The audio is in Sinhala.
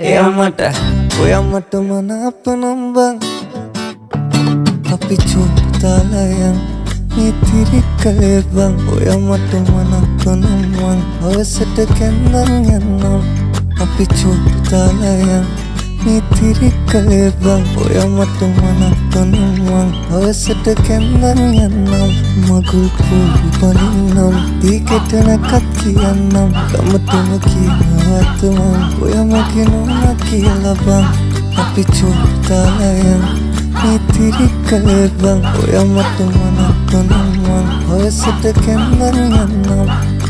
එයාමට ඔයාමට මනාප නම් බං අපි චූටි තාලයන් නිතිරි කලේ බං ඔයාමට මනාප නම් මං හවසට කැන්දන් යන්නම් අපි චූටි තාලයන් නිතිරි කලේ බං ඔයාමට මනාප නම් මං හවසට කැන්දන් යන්නම් මගුල් පොල් බලින්නම් දීකට නැකත් කියන්නම් ගමටම කියනවත් මං ඔයාමගේ නෝනා කියලා බං අපි චූටි තාලයන් නිතිරි කලේ බං ඔයාමට මනාප නම් මං හවසට කැන්දන් යන්නම්